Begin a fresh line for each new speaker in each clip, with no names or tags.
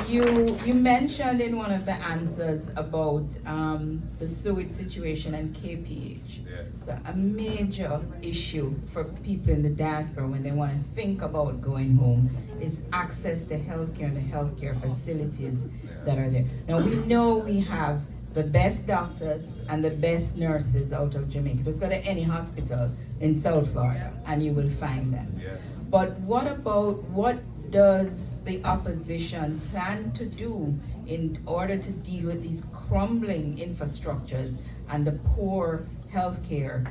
You mentioned in one of the answers about the sewage situation and KPH.
Yes.
So a major issue for people in the diaspora when they want to think about going home is access to healthcare and the healthcare facilities that are there. Now we know we have the best doctors and the best nurses out of Jamaica. Just go to any hospital in South Florida and you will find them.
Yes.
But what does the opposition plan to do in order to deal with these crumbling infrastructures and the poor healthcare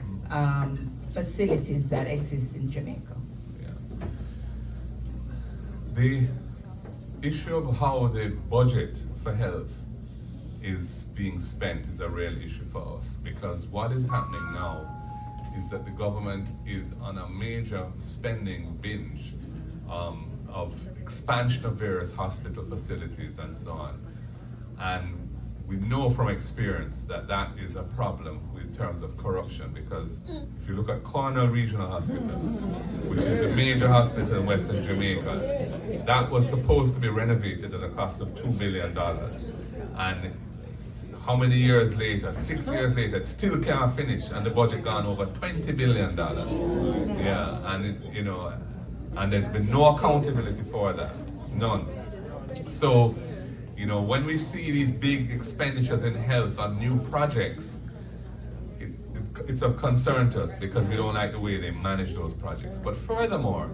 facilities that exist in Jamaica?
Yeah. The issue of how the budget for health is being spent is a real issue for us, because what is happening now is that the government is on a major spending binge of expansion of various hospital facilities and so on. And we know from experience that that is a problem in terms of corruption, because if you look at Cornell Regional Hospital, which is a major hospital in Western Jamaica, that was supposed to be renovated at a cost of $2 billion. And how many years later, 6 years later, it still can't finish, and the budget gone over $20 billion. Yeah, and and there's been no accountability for that, none. So, when we see these big expenditures in health on new projects, it's of concern to us because we don't like the way they manage those projects. But furthermore,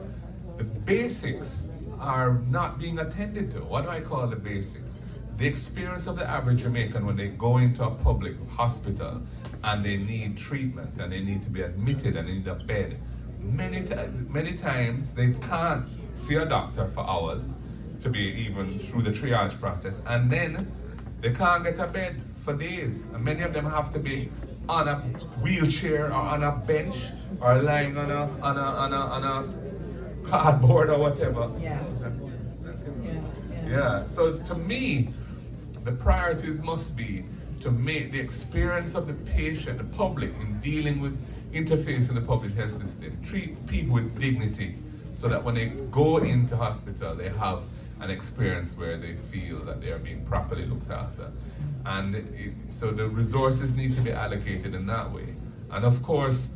the basics are not being attended to. What do I call the basics? The experience of the average Jamaican when they go into a public hospital and they need treatment and they need to be admitted and they need a bed. Many times they can't see a doctor for hours to be even through the triage process, and then they can't get a bed for days. And many of them have to be on a wheelchair or on a bench or lying on a cardboard or whatever.
Yeah.
Yeah. So to me, the priorities must be to make the experience of the patient, the public, in dealing with interface in the public health system, treat people with dignity, so that when they go into hospital, they have an experience where they feel that they are being properly looked after. And so the resources need to be allocated in that way. And of course,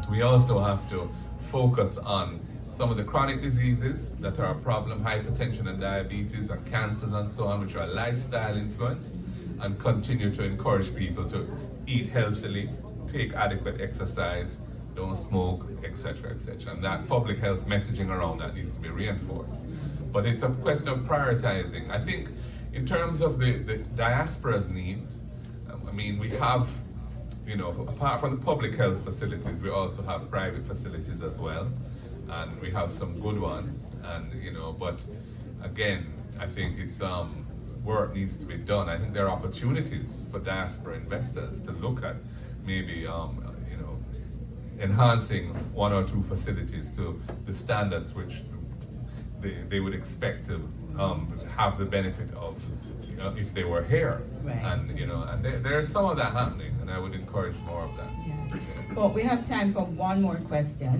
we also have to focus on some of the chronic diseases that are a problem, hypertension and diabetes and cancers and so on, which are lifestyle influenced, and continue to encourage people to eat healthily, take adequate exercise, don't smoke, etc., etc. And that public health messaging around that needs to be reinforced. But it's a question of prioritizing. I think in terms of the diaspora's needs, we have, apart from the public health facilities, we also have private facilities as well. And we have some good ones, and but again, I think it's work needs to be done. I think there are opportunities for diaspora investors to look at maybe enhancing one or two facilities to the standards which they would expect to have the benefit of if they were here.
Right.
And there's some of that happening, and I would encourage more of that.
Yeah. Well, we have time for one more question.